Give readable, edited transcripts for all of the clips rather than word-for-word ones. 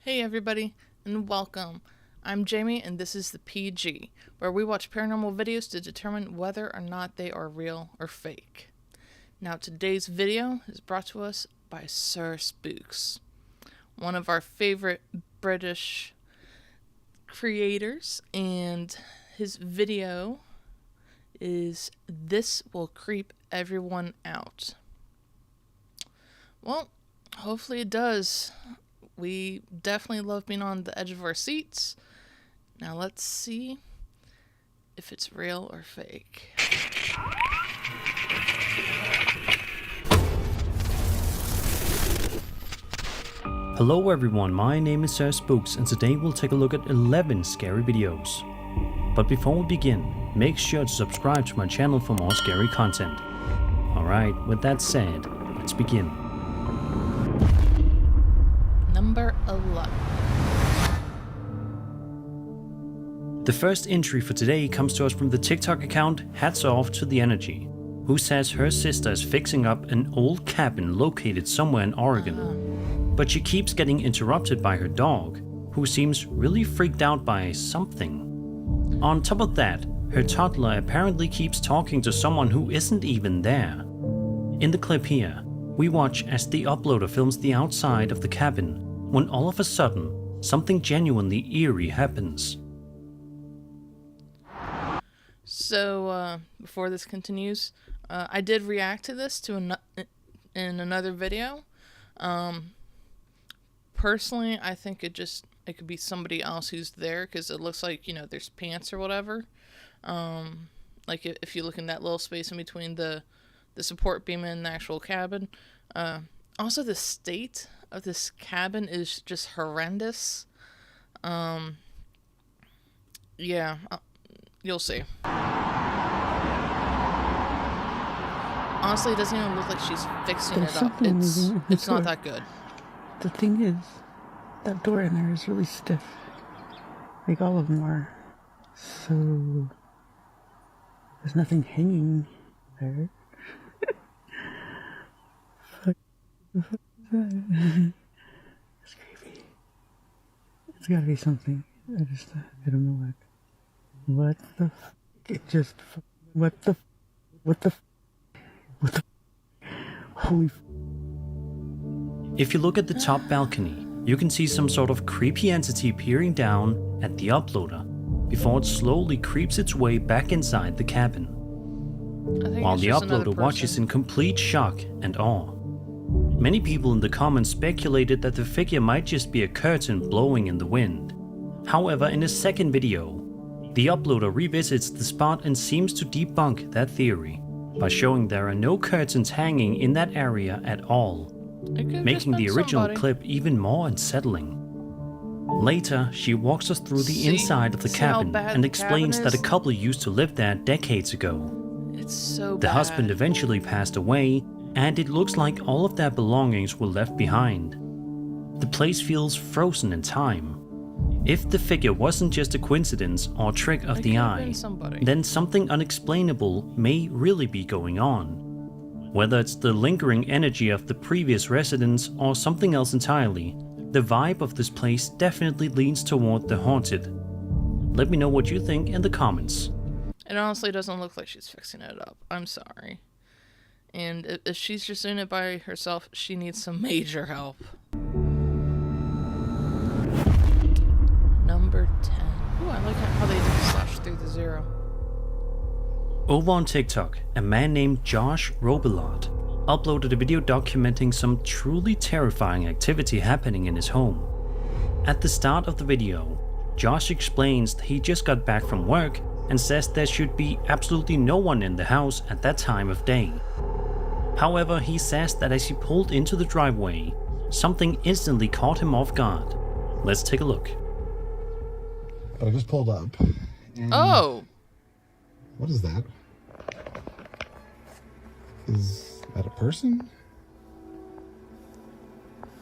Hey everybody, and welcome. I'm Jami, and this is the PG, where we watch paranormal videos to determine whether or not they are real or fake. Now today's video is brought to us by Sir Spooks, one of our favorite British creators, and his video is "This Will Creep Everyone Out." Well, hopefully it does. We definitely love being on the edge of our seats. Now let's see if it's real or fake. Hello everyone, my name is Sir Spooks, and today we'll take a look at 11 scary videos. But before we begin, make sure to subscribe to my channel for more scary content. Alright, with that said, let's begin. Number 11. The first entry for today comes to us from the TikTok account Hats Off to the Energy, who says her sister is fixing up an old cabin located somewhere in Oregon. But she keeps getting interrupted by her dog, who seems really freaked out by something. On top of that, her toddler apparently keeps talking to someone who isn't even there. In the clip here, we watch as the uploader films the outside of the cabin, when all of a sudden, something genuinely eerie happens. So, before this continues, I did react to this in another video. Personally, I think it could be somebody else who's there, because it looks like, there's pants or whatever. Like if you look in that little space in between the support beam and the actual cabin. Also, the state of this cabin is just horrendous. Yeah, you'll see. Honestly, it doesn't even look like she's fixing it up. It's not that good. The thing is, that door in there is really stiff. Like all of them are. So there's nothing hanging there. Fuck. It's creepy. It's gotta be something. I don't know what the f- it just what the holy f- If you look at the top balcony, you can see some sort of creepy entity peering down at the uploader before it slowly creeps its way back inside the cabin, while the uploader watches in complete shock and awe. Many people in the comments speculated that the figure might just be a curtain blowing in the wind. However, in a second video, the uploader revisits the spot and seems to debunk that theory by showing there are no curtains hanging in that area at all, making the original clip even more unsettling. Later, she walks us through the inside of the cabin and explains that a couple used to live there decades ago. It's so bad. The husband eventually passed away, and it looks like all of their belongings were left behind. The place feels frozen in time. If the figure wasn't just a coincidence or trick of the eye, then something unexplainable may really be going on. Whether it's the lingering energy of the previous residents or something else entirely, the vibe of this place definitely leans toward the haunted. Let me know what you think in the comments. It honestly doesn't look like she's fixing it up. I'm sorry. And if she's just doing it by herself, she needs some major help. Number 10. Ooh, I like how they did slash through the zero. Over on TikTok, a man named Josh Robillard uploaded a video documenting some truly terrifying activity happening in his home. At the start of the video, Josh explains that he just got back from work and says there should be absolutely no one in the house at that time of day. However, he says that as he pulled into the driveway, something instantly caught him off guard. Let's take a look. I just pulled up. Oh! What is that? Is that a person? What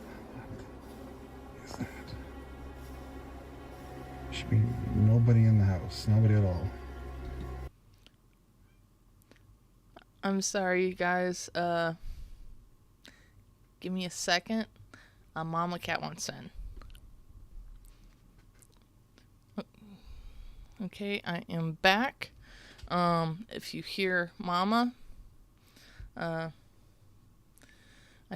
is that? Should be nobody in the house. Nobody at all. I'm sorry, you guys. Give me a second. Momma Cat wants in. Okay, I am back. If you hear Mama, I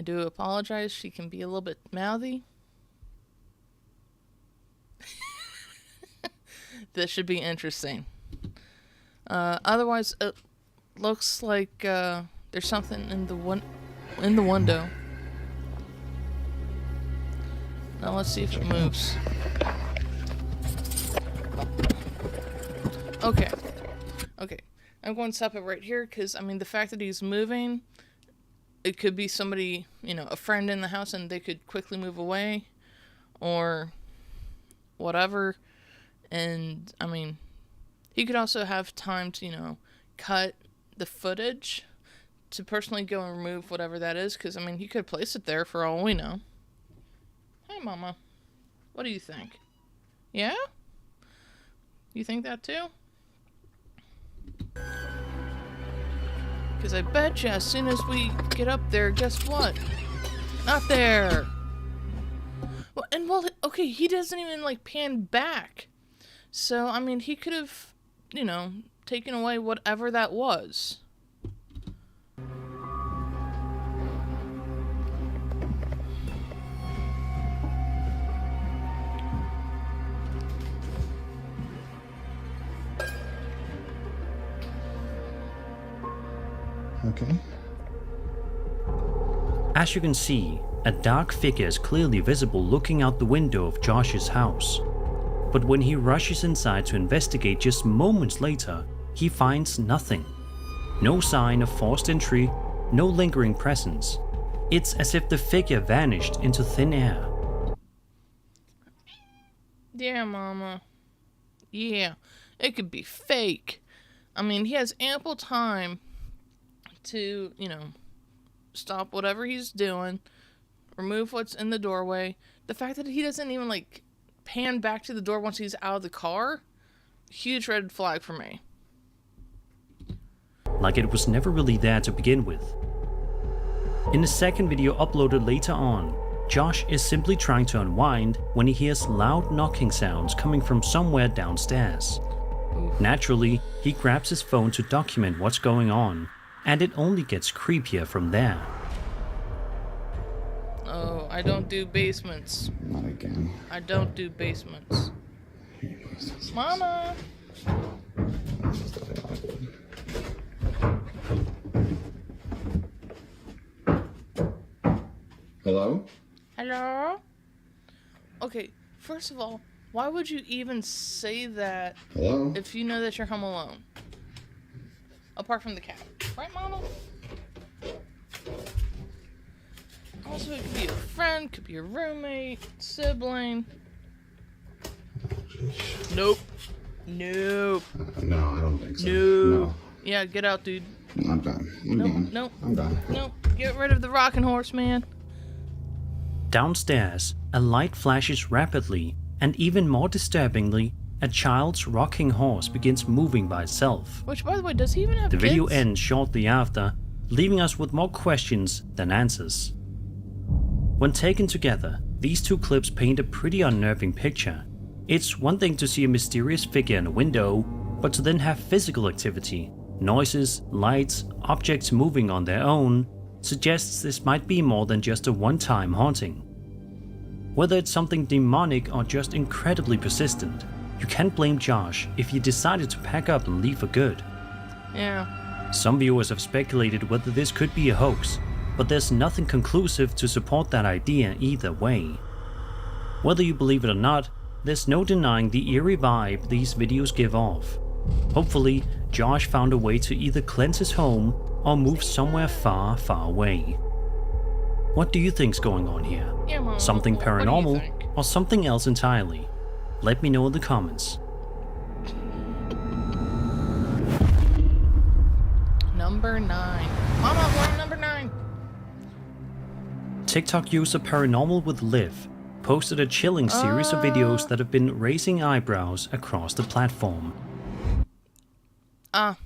do apologize. She can be a little bit mouthy. This should be interesting. Otherwise, it looks like there's something in the window. Now let's see if it moves. Okay. I'm going to stop it right here because, I mean, the fact that he's moving, it could be somebody, a friend in the house and they could quickly move away or whatever. And, I mean, he could also have time to, cut the footage to personally go and remove whatever that is because, I mean, he could place it there for all we know. Hi, Mama. What do you think? Yeah? You think that too? Because I bet you as soon as we get up there, guess what? Not there! Okay, he doesn't even, pan back. So, I mean, he could have, taken away whatever that was. Okay. As you can see, a dark figure is clearly visible looking out the window of Josh's house. But when he rushes inside to investigate just moments later, he finds nothing. No sign of forced entry, no lingering presence. It's as if the figure vanished into thin air. Yeah, Mama. Yeah, it could be fake. I mean, he has ample time to, stop whatever he's doing, remove what's in the doorway. The fact that he doesn't even, pan back to the door once he's out of the car, huge red flag for me. Like it was never really there to begin with. In the second video uploaded later on, Josh is simply trying to unwind when he hears loud knocking sounds coming from somewhere downstairs. Naturally, he grabs his phone to document what's going on, and it only gets creepier from there. Oh, I don't do basements. Not again. I don't do basements. Mama! Hello? Hello? Okay, first of all, why would you even say that Hello? if you know that you're home alone? Apart from the cat. Right, Mama? Also, it could be a friend, could be a roommate, sibling. Nope. Nope. No, I don't think so. No. Yeah, get out, dude. No, I'm done. I'm gone. Nope. I'm done. Nope. Get rid of the rocking horse, man. Downstairs, a light flashes rapidly, and even more disturbingly, a child's rocking horse begins moving by itself. Which, by the way, does he even have The kids? video ends shortly after, leaving us with more questions than answers. When taken together, these two clips paint a pretty unnerving picture. It's one thing to see a mysterious figure in a window, but to then have physical activity, noises, lights, objects moving on their own, suggests this might be more than just a one-time haunting. Whether it's something demonic or just incredibly persistent, you can't blame Josh if he decided to pack up and leave for good. Yeah. Some viewers have speculated whether this could be a hoax, but there's nothing conclusive to support that idea either way. Whether you believe it or not, there's no denying the eerie vibe these videos give off. Hopefully, Josh found a way to either cleanse his home or move somewhere far, far away. What do you think's going on here? Yeah, Mama. Something What do you paranormal think? or something else entirely? Let me know in the comments. Number 9. Mama, we're on number 9. TikTok user Paranormal with Liv posted a chilling series of videos that have been raising eyebrows across the platform.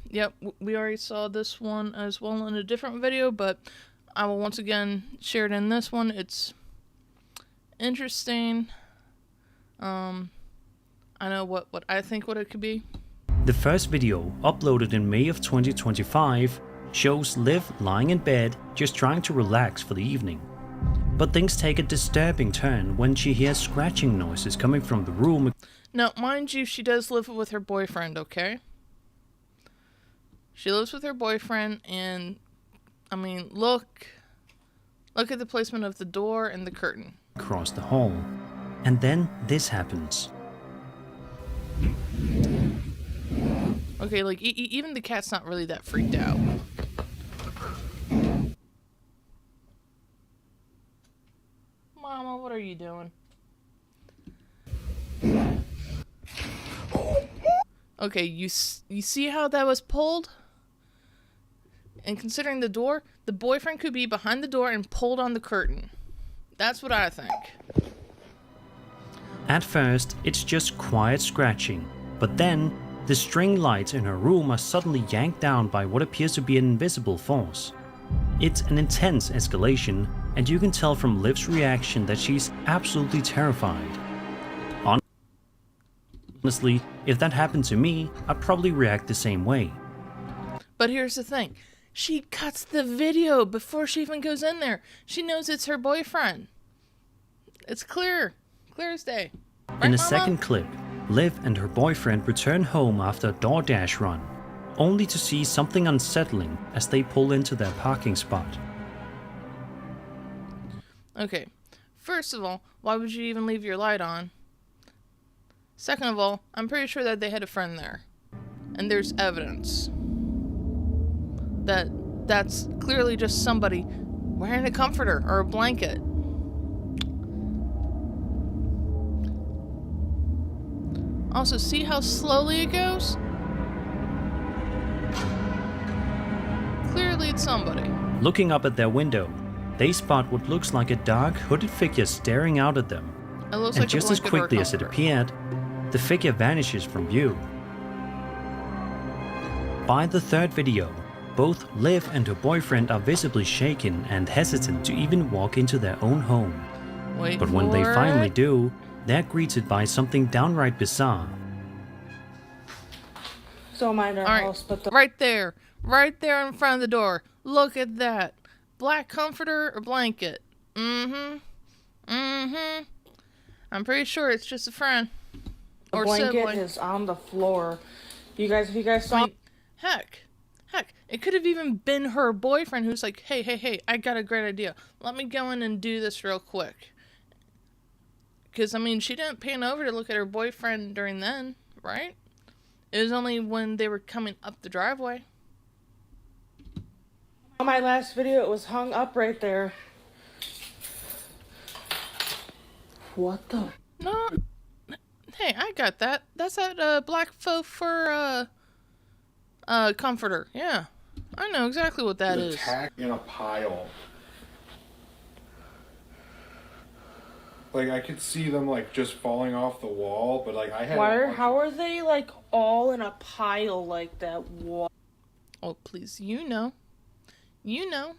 Yep, we already saw this one as well in a different video, but I will once again share it in this one. It's interesting. I know what I think what it could be. The first video, uploaded in May of 2025, shows Liv lying in bed just trying to relax for the evening. But things take a disturbing turn when she hears scratching noises coming from the room. Now, mind you, she does live with her boyfriend, okay? She lives with her boyfriend, and, I mean, look at the placement of the door and the curtain. Across the hall. And then this happens. Okay, like, even the cat's not really that freaked out. Mama, what are you doing? Okay, you see how that was pulled? And considering the door, the boyfriend could be behind the door and pulled on the curtain. That's what I think. At first, it's just quiet scratching, but then the string lights in her room are suddenly yanked down by what appears to be an invisible force. It's an intense escalation, and you can tell from Liv's reaction that she's absolutely terrified. Honestly, if that happened to me, I'd probably react the same way. But here's the thing. She cuts the video before she even goes in there. She knows it's her boyfriend. It's clear. Clear as day. Right, In a Mama? second clip, Liv and her boyfriend return home after a DoorDash run, only to see something unsettling as they pull into their parking spot. Okay. First of all, why would you even leave your light on? Second of all, I'm pretty sure that they had a friend there. And there's evidence that that's clearly just somebody wearing a comforter or a blanket. Also, see how slowly it goes? Clearly it's somebody. Looking up at their window, they spot what looks like a dark, hooded figure staring out at them. It looks And like just a as blanket or a quickly as it comforter. appeared, the figure vanishes from view. By the third video, both Liv and her boyfriend are visibly shaken and hesitant to even walk into their own home. Wait But when they for finally it. do, they're greeted by something downright bizarre. So mind our All right, house, but the right there in front of the door. Look at that. Black comforter or blanket. I'm pretty sure it's just a friend. Or blanket sibling. is on the floor. You guys, if you guys I saw, mean, heck, it could have even been her boyfriend who's like, hey, I got a great idea. Let me go in and do this real quick. Because, I mean, she didn't pan over to look at her boyfriend during then, right? It was only when they were coming up the driveway. on my last video, it was hung up right there. What the? No. Hey, I got that. That's that black faux fur comforter. Yeah. I know exactly what that is. Attack in a pile. Like I could see them like just falling off the wall, but like I had. How are they like all in a pile like that? What? Oh, please, you know. You know.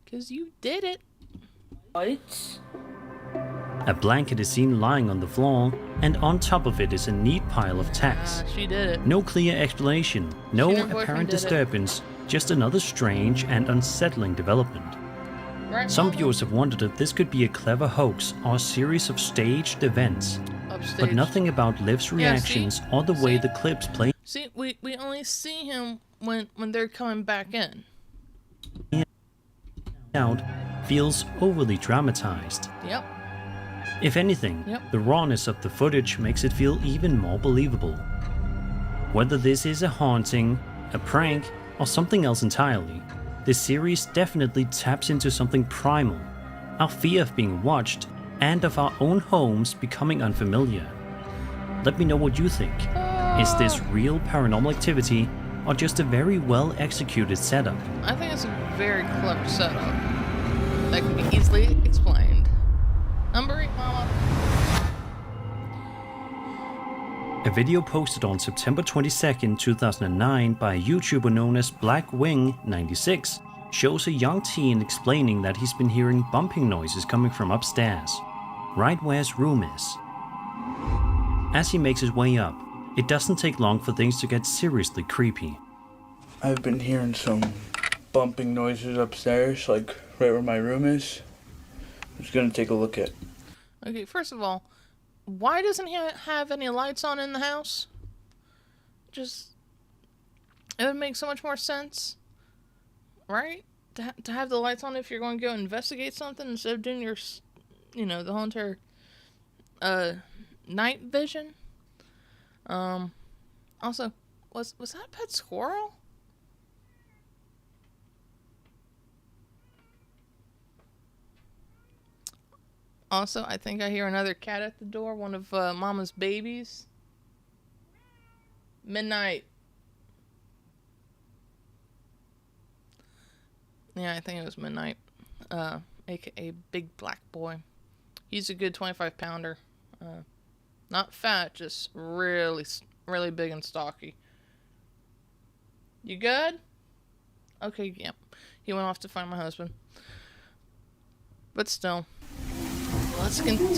Because you did it. A blanket is seen lying on the floor, and on top of it is a neat pile of tacks. She did it. No clear explanation, no She and her boyfriend apparent did it. disturbance, just another strange and unsettling development. Right, Some Mama? viewers have wondered if this could be a clever hoax or a series of staged events, Upstage. but nothing about Liv's Yeah, see? reactions or the way See? the clips play See, we only see him when they're coming back in. out feels overly dramatized. Yep. If anything, Yep. the rawness of the footage makes it feel even more believable. Whether this is a haunting, a prank, or something else entirely, this series definitely taps into something primal, our fear of being watched, and of our own homes becoming unfamiliar. Let me know what you think. Is this real paranormal activity, or just a very well executed setup? I think it's a very clever setup that can be easily explained. Number 8, Mama. A video posted on September 22nd, 2009 by a YouTuber known as BlackWing96 shows a young teen explaining that he's been hearing bumping noises coming from upstairs, right where his room is. As he makes his way up, it doesn't take long for things to get seriously creepy. I've been hearing some bumping noises upstairs, like right where my room is. I'm just gonna take a look at. Okay, first of all, why doesn't he have any lights on in the house? It would make so much more sense, right? To have the lights on if you're going to go investigate something instead of doing your, the whole entire night vision. Also, was that a pet squirrel? Also, I think I hear another cat at the door, one of Mama's babies. Midnight. Yeah, I think it was Midnight. AKA Big Black Boy. He's a good 25-pounder. Not fat, just really, really big and stocky. You good? Okay, yep. He went off to find my husband. But still. Let's continue.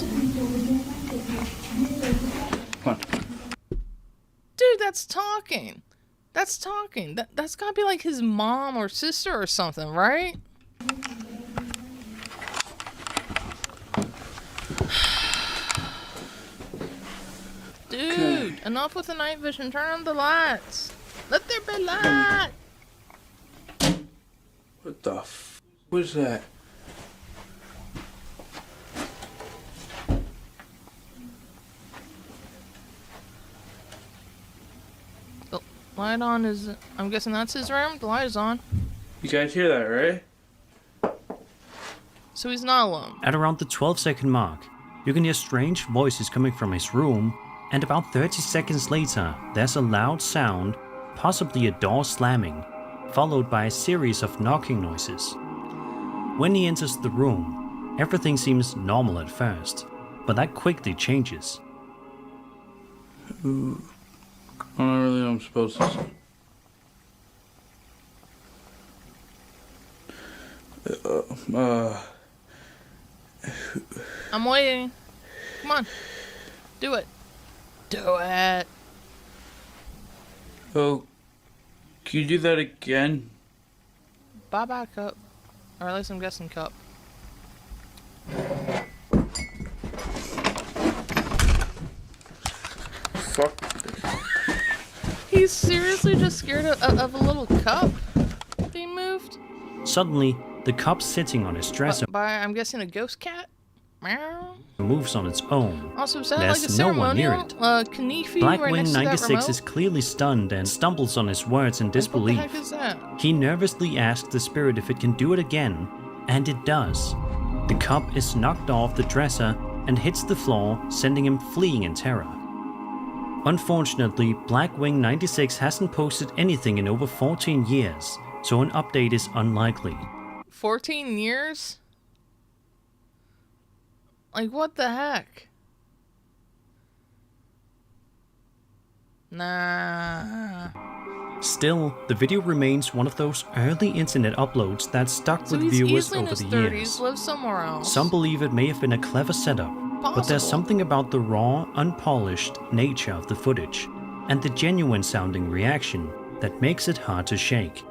Come on. Dude, that's talking. That's talking. That's gotta be like his mom or sister or something, right? Dude, enough with the night vision. Turn on the lights. Let there be light. What the what is that? The light on is... I'm guessing that's his room? The light is on. You guys hear that, right? So he's not alone. At around the 12-second mark, you can hear strange voices coming from his room, and about 30 seconds later, there's a loud sound, possibly a door slamming, followed by a series of knocking noises. When he enters the room, everything seems normal at first, but that quickly changes. I don't really know what I'm supposed to say. I'm waiting. Come on. Do it. Do it. Oh, can you do that again? Bye-bye, Cup. Or at least I'm guessing Cup. Fuck. He's seriously just scared of a little cup being moved? Suddenly, the cup sitting on his dresser By, I'm guessing, a ghost cat? Meow. moves on its own. Also, is that There's like a no one near ceremonial? it. Knife right Blackwing next to that 96 remote? is clearly stunned and stumbles on his words in Like, what the disbelief. heck is that? He nervously asks the spirit if it can do it again, and it does. The cup is knocked off the dresser and hits the floor, sending him fleeing in terror. Unfortunately, Blackwing 96 hasn't posted anything in over 14 years, so an update is unlikely. 14 years? Like, what the heck? Nah. Still, the video remains one of those early internet uploads that stuck So with he's viewers easily in over his the 30s, years. lives somewhere else. Some believe it may have been a clever setup, but there's Possible. something about the raw, unpolished nature of the footage and the genuine sounding reaction that makes it hard to shake.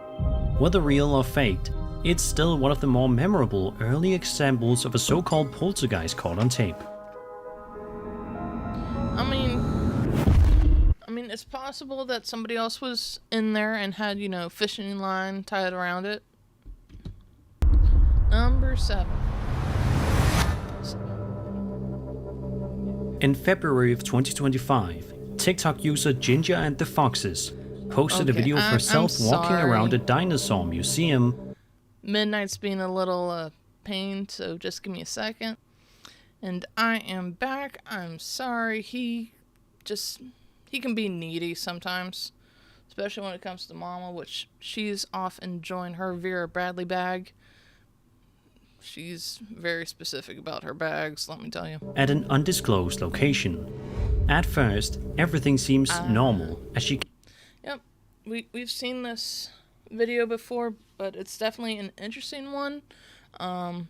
Whether real or faked, it's still one of the more memorable early examples of a so-called poltergeist caught on tape. I mean, it's possible that somebody else was in there and had, fishing line tied around it. Number 7. In February of 2025, TikTok user Ginger and the Foxes posted a Okay, video of I'm herself walking around sorry. a dinosaur museum. Midnight's being a little pain, so just give me a second. And I am back. I'm sorry. He can be needy sometimes, especially when it comes to Mama, which she's off enjoying her Vera Bradley bag. She's very specific about her bags, let me tell you. At an undisclosed location. At first, everything seems normal as she Yep, we've seen this video before, but it's definitely an interesting one. I'll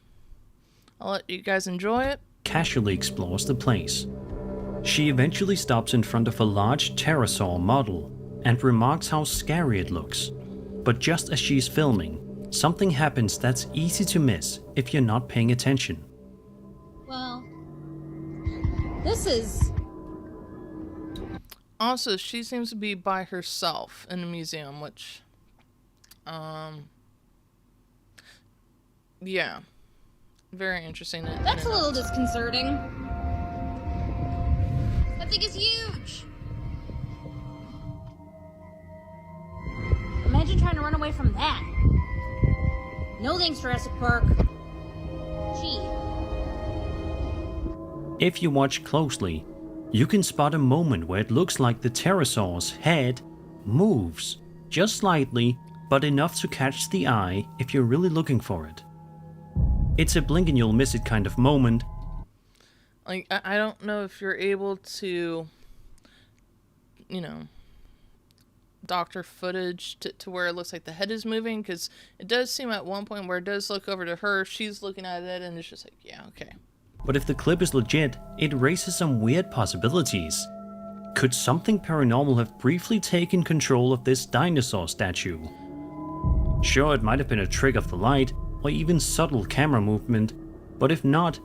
let you guys enjoy it. casually explores the place. She eventually stops in front of a large pterosaur model and remarks how scary it looks. But just as she's filming, something happens that's easy to miss if you're not paying attention. Well, this is... Also, she seems to be by herself in the museum, which, yeah, very interesting. That's a little disconcerting. That thing is huge! Imagine trying to run away from that. No thanks, Jurassic Park. Gee. If you watch closely, you can spot a moment where it looks like the pterosaur's head moves, just slightly, but enough to catch the eye if you're really looking for it. It's a blink and you'll miss it kind of moment. Like, I don't know if you're able to, you know, doctor footage to where it looks like the head is moving, because it does seem at one point where it does look over to her, she's looking at it, and it's just like, yeah, okay. But if the clip is legit, it raises some weird possibilities. Could something paranormal have briefly taken control of this dinosaur statue? Sure, it might have been a trick of the light, or even subtle camera movement, but if not...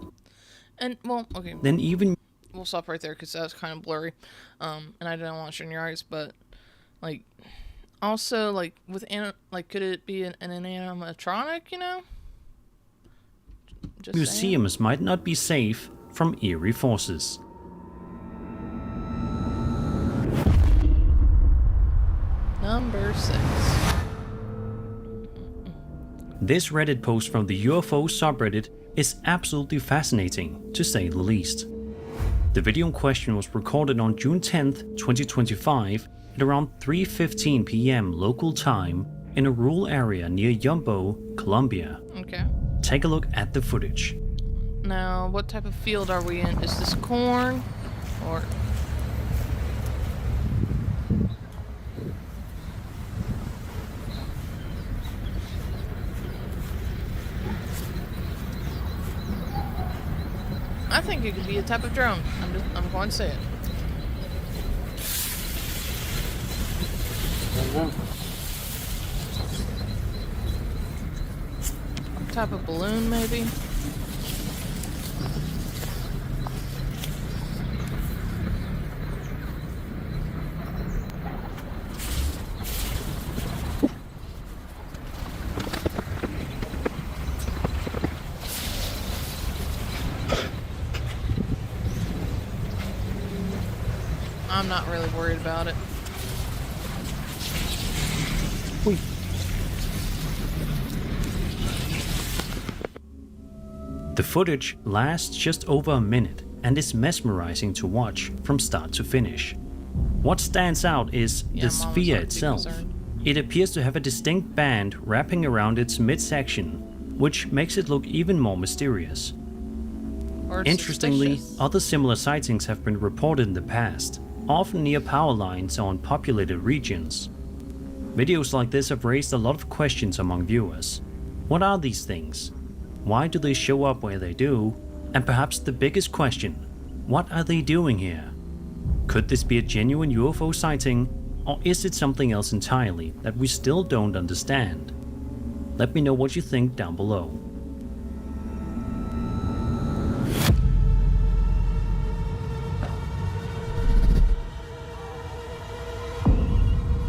And, well, okay. Then even... We'll stop right there, because that was kind of blurry, and I didn't want to show in your eyes, but, like, also, like, with, could it be an animatronic, you know? Just museums saying. Might not be safe from eerie forces. Number 6. This Reddit post from the UFO subreddit is absolutely fascinating, to say the least. The video in question was recorded on June 10th, 2025 at around 3:15 p.m. local time in a rural area near Yumbo, Colombia. Okay. Take a look at the footage. Now, what type of field are we in? Is this corn? Or... I think it could be a type of drone. I'm going to say it. Type of balloon, maybe? I'm not really worried about it. Wait. The footage lasts just over a minute and is mesmerizing to watch from start to finish. What stands out is the sphere itself. It appears to have a distinct band wrapping around its midsection, which makes it look even more mysterious. Interestingly, suspicious. other similar sightings have been reported in the past, often near power lines or in populated regions. Videos like this have raised a lot of questions among viewers. What are these things? Why do they show up where they do? And perhaps the biggest question, what are they doing here? Could this be a genuine UFO sighting, or is it something else entirely that we still don't understand? Let me know what you think down below.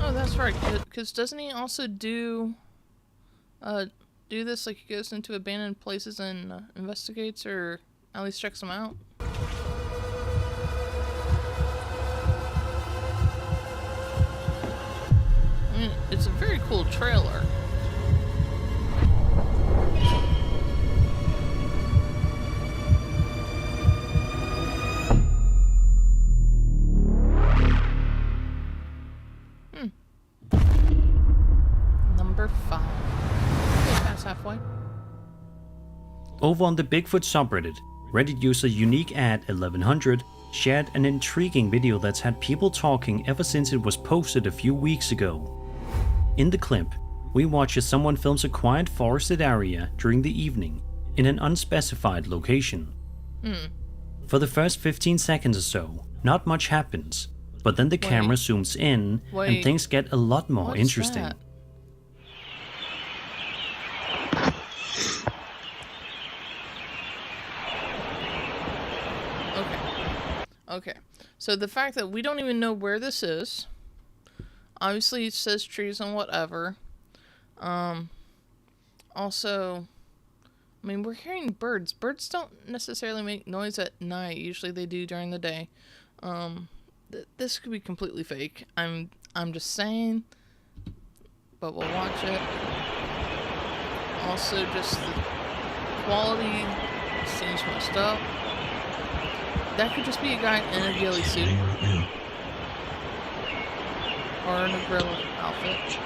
Oh, that's right. Because doesn't he also do this, like he goes into abandoned places and investigates, or at least checks them out? I mean, it's a very cool trailer. Number 5. Okay, past halfway. Over on the Bigfoot subreddit, Reddit user Unique@1100 shared an intriguing video that's had people talking ever since it was posted a few weeks ago. In the clip, we watch as someone films a quiet forested area during the evening in an unspecified location. For the first 15 seconds or so, not much happens, but then the camera zooms in and things get a lot more interesting. That? Okay, so the fact that we don't even know where this is, obviously it says trees and whatever. Also, I mean, we're hearing birds. Birds don't necessarily make noise at night. Usually they do during the day. This could be completely fake. I'm just saying, but we'll watch it. Also, just the quality seems messed up. That could just be a guy in a ghillie suit. Or in a gorilla outfit.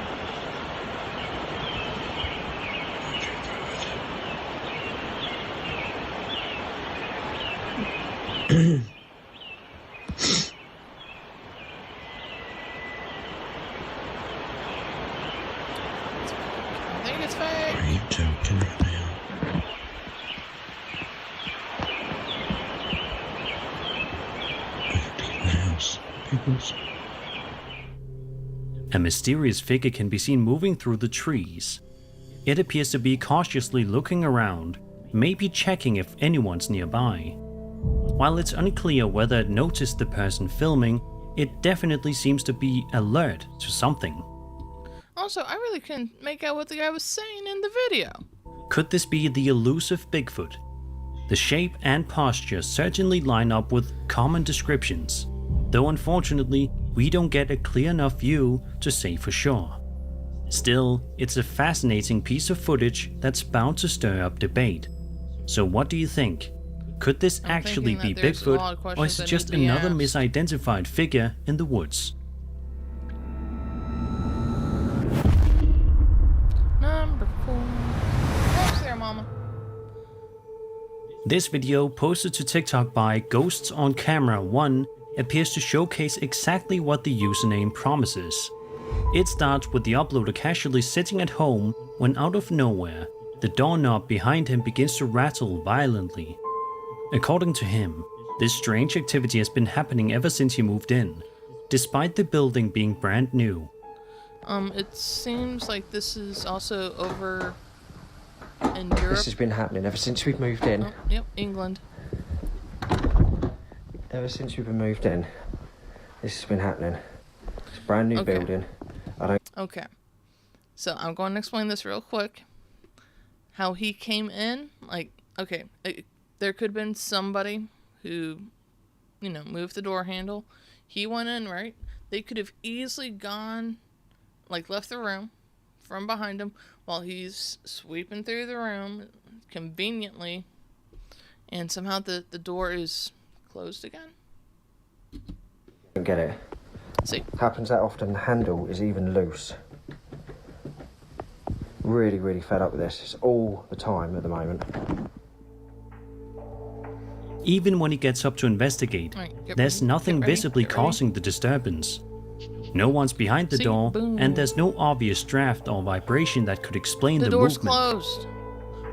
I think it's fake. Are you joking right now? A mysterious figure can be seen moving through the trees. It appears to be cautiously looking around, maybe checking if anyone's nearby. While it's unclear whether it noticed the person filming, it definitely seems to be alert to something. Also, I really couldn't make out what the guy was saying in the video. Could this be the elusive Bigfoot? The shape and posture certainly line up with common descriptions, though unfortunately we don't get a clear enough view to say for sure. Still, it's a fascinating piece of footage that's bound to stir up debate. So what do you think? Could this actually be Bigfoot, or is it just another misidentified figure in the woods? Number 4. Thanks there, Mama. This video, posted to TikTok by Ghosts on Camera 1, appears to showcase exactly what the username promises. It starts with the uploader casually sitting at home when out of nowhere, the doorknob behind him begins to rattle violently. According to him, this strange activity has been happening ever since he moved in, despite the building being brand new. It seems like this is also over in Europe. This has been happening ever since we've moved in. Oh, yep, England. Ever since we've been moved in, this has been happening. It's a brand new building. Okay. So I'm going to explain this real quick. How he came in, there could have been somebody who, moved the door handle. He went in, right? They could have easily gone, left the room from behind him while he's sweeping through the room conveniently, and somehow the door is closed again. I don't get it. See? Happens that often. The handle is even loose. Really, really fed up with this. It's all the time at the moment. Even when he gets up to investigate, there's nothing visibly causing the disturbance. No one's behind the door, and there's no obvious draft or vibration that could explain the movement. The door's closed.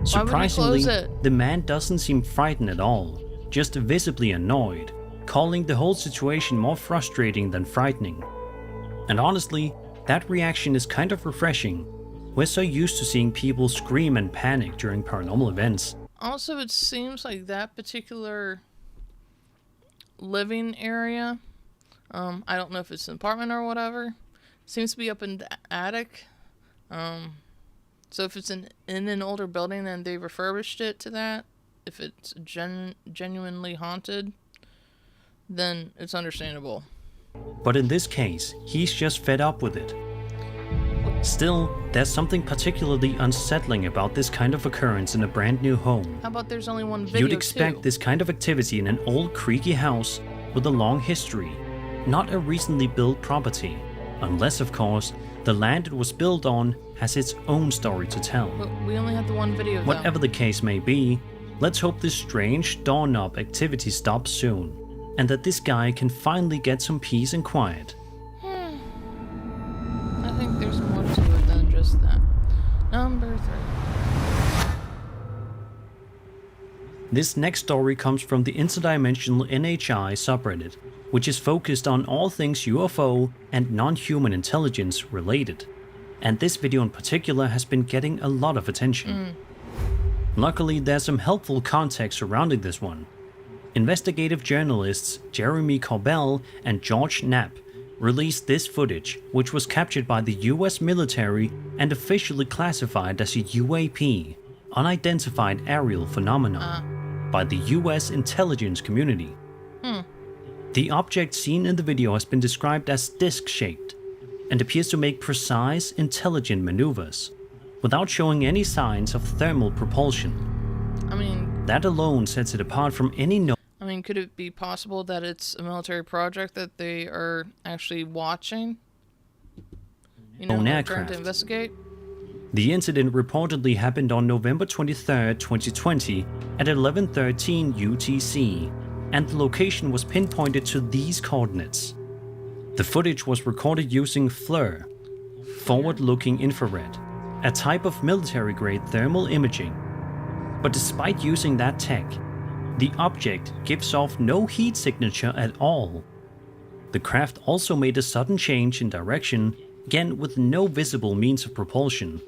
Surprisingly, the man doesn't seem frightened at all, just visibly annoyed, calling the whole situation more frustrating than frightening. And honestly, that reaction is kind of refreshing. We're so used to seeing people scream and panic during paranormal events. Also, it seems like that particular living area, I don't know if it's an apartment or whatever, seems to be up in the attic. So if it's in an older building and they refurbished it to that, if it's genuinely haunted, then it's understandable. But in this case, he's just fed up with it. Still, there's something particularly unsettling about this kind of occurrence in a brand new home. How about there's only one video? You'd expect this kind of activity in an old creaky house with a long history, not a recently built property. Unless, of course, the land it was built on has its own story to tell. But we only had the one video, Whatever the case may be, let's hope this strange doorknob activity stops soon, and that this guy can finally get some peace and quiet. I think there's more to it than just that. Number 3. This next story comes from the interdimensional NHI subreddit, which is focused on all things UFO and non-human intelligence related. And this video in particular has been getting a lot of attention. Luckily, there's some helpful context surrounding this one. Investigative journalists Jeremy Corbell and George Knapp released this footage, which was captured by the US military and officially classified as a UAP, unidentified aerial phenomenon, by the US intelligence community. The object seen in the video has been described as disc-shaped and appears to make precise, intelligent maneuvers, without showing any signs of thermal propulsion. I mean, that alone sets it apart from any I mean, could it be possible that it's a military project that they are actually watching? You know, known trying aircraft. to investigate? The incident reportedly happened on November 23, 2020 at 11:13 UTC, and the location was pinpointed to these coordinates. The footage was recorded using FLIR, forward-looking infrared, a type of military-grade thermal imaging. But despite using that tech, the object gives off no heat signature at all. The craft also made a sudden change in direction, again with no visible means of propulsion,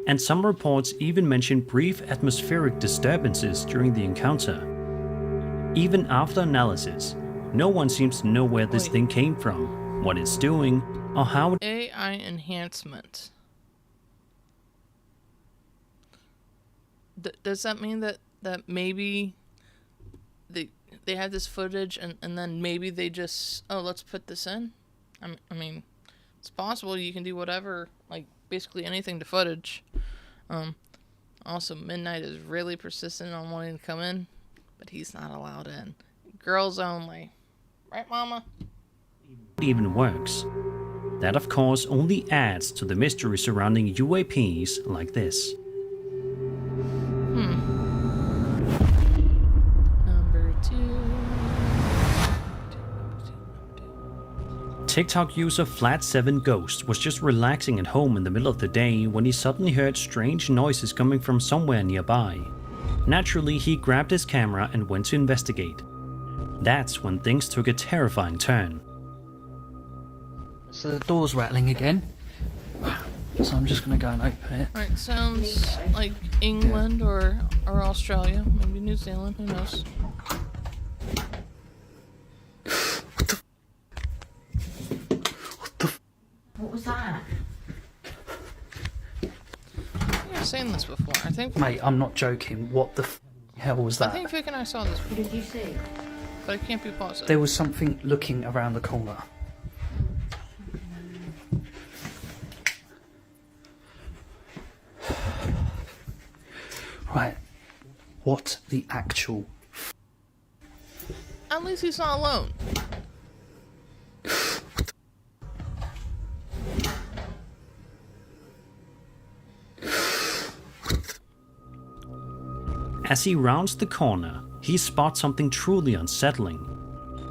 and some reports even mention brief atmospheric disturbances during the encounter. Even after analysis, no one seems to know where this thing came from, what it's doing, or how it... AI enhancement. Does that mean that maybe they had this footage and then maybe they just, oh, let's put this in? I mean, it's possible. You can do whatever, like basically anything to footage. Also, Midnight is really persistent on wanting to come in, but he's not allowed in. Girls only. Right, Mama? even works. That of course only adds to the mystery surrounding UAPs like this. Number 2. TikTok user Flat7Ghost was just relaxing at home in the middle of the day when he suddenly heard strange noises coming from somewhere nearby. Naturally, he grabbed his camera and went to investigate. That's when things took a terrifying turn. So the door's rattling again. So I'm just gonna go and open it. Alright, sounds like England or Australia, maybe New Zealand, who knows. What was that? I've seen this before. I think. Mate, I'm not joking. What the hell was I that? think Vic and I saw this before. What did you see? But I can't be positive. There was something looking around the corner. Right. What the actual... At least he's not alone. As he rounds the corner, he spots something truly unsettling.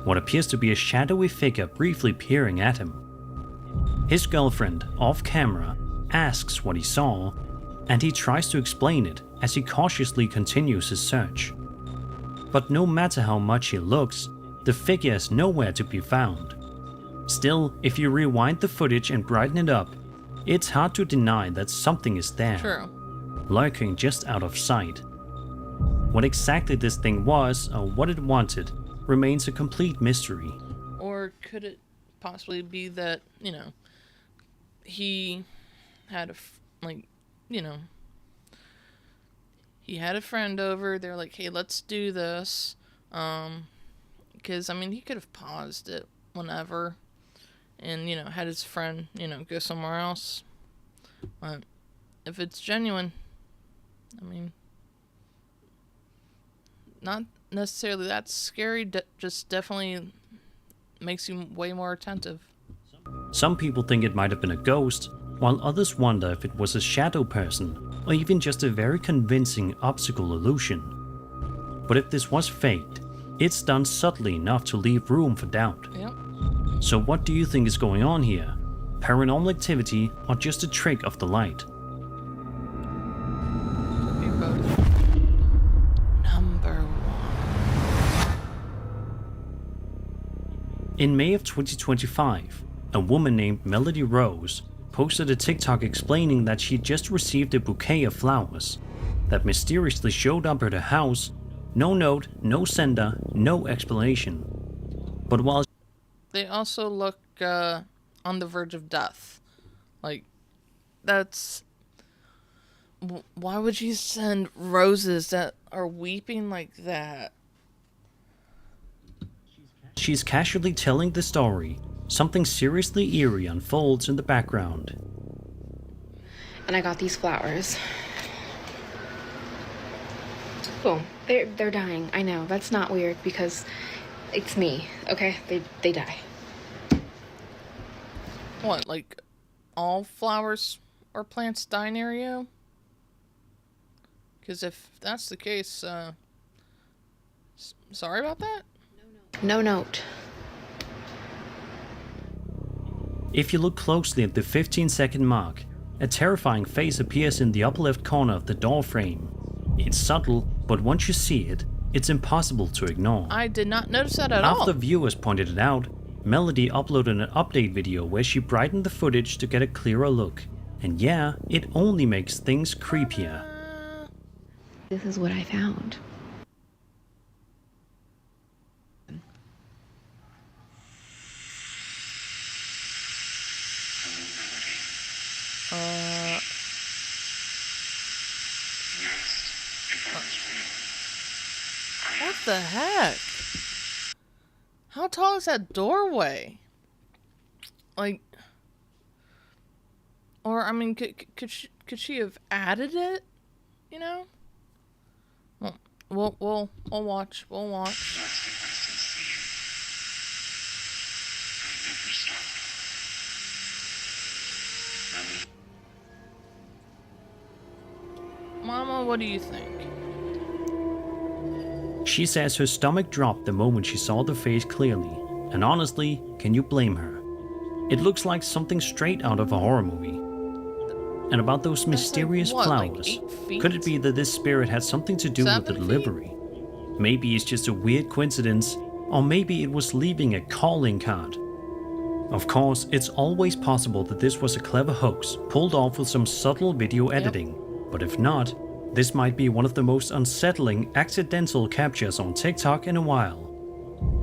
What appears to be a shadowy figure briefly peering at him. His girlfriend, off camera, asks what he saw, and he tries to explain it as he cautiously continues his search. But no matter how much he looks, the figure is nowhere to be found. Still, if you rewind the footage and brighten it up, it's hard to deny that something is there, True. lurking just out of sight. What exactly this thing was, or what it wanted, remains a complete mystery. Or could it possibly be that, you know, he had he had a friend over, they're like, hey, let's do this. Because, I mean, he could have paused it whenever and, you know, had his friend, you know, go somewhere else. But if it's genuine, I mean, not necessarily that scary, just definitely makes you way more attentive. Some people think it might have been a ghost, while others wonder if it was a shadow person, or even just a very convincing optical illusion. But if this was faked, it's done subtly enough to leave room for doubt. Yep. So what do you think is going on here? Paranormal activity, or just a trick of the light? Could be both. Number In May of 2025, a woman named Melody Rose posted a TikTok explaining that she just received a bouquet of flowers that mysteriously showed up at her house. No note, no sender, no explanation. But while They also look on the verge of death. Like, that's... Why would you send roses that are weeping like that? she's casually telling the story, something seriously eerie unfolds in the background. And I got these flowers. Boom. They're dying. I know. That's not weird because it's me, okay? They die. What, like all flowers or plants die near you? Because if that's the case, sorry about that? No note. If you look closely at the 15-second mark, a terrifying face appears in the upper left corner of the door frame. It's subtle, but once you see it, it's impossible to ignore. I did not notice that at all. After viewers pointed it out, Melody uploaded an update video where she brightened the footage to get a clearer look. And yeah, it only makes things creepier. This is what I found. What the heck? How tall is that doorway? Like, or I mean, could she have added it? You know? Well, we'll watch. We'll watch. Mama, what do you think? She says her stomach dropped the moment she saw the face clearly, and honestly, can you blame her? It looks like something straight out of a horror movie. And about those mysterious flowers, could it be that this spirit had something to do with the delivery? Maybe it's just a weird coincidence, or maybe it was leaving a calling card. Of course, it's always possible that this was a clever hoax pulled off with some subtle video editing, but if not, this might be one of the most unsettling accidental captures on TikTok in a while.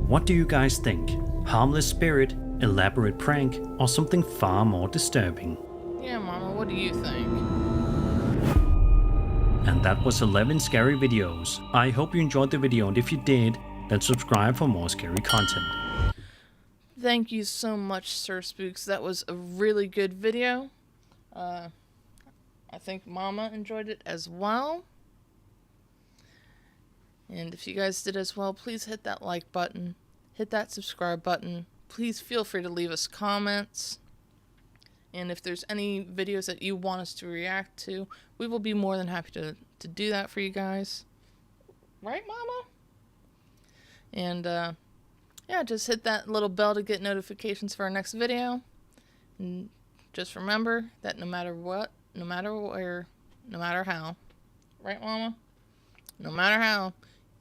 What do you guys think? Harmless spirit, elaborate prank, or something far more disturbing? Yeah, Mama, what do you think? And that was 11 scary videos. I hope you enjoyed the video, and if you did, then subscribe for more scary content. Thank you so much, Sir Spooks. That was a really good video. I think Mama enjoyed it as well. And if you guys did as well, please hit that like button. Hit that subscribe button. Please feel free to leave us comments. And if there's any videos that you want us to react to, we will be more than happy to do that for you guys. Right, Mama? And, yeah, just hit that little bell to get notifications for our next video. And just remember that no matter what, no matter where, no matter how, right, Mama? No matter how,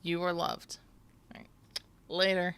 you are loved. All right. Later.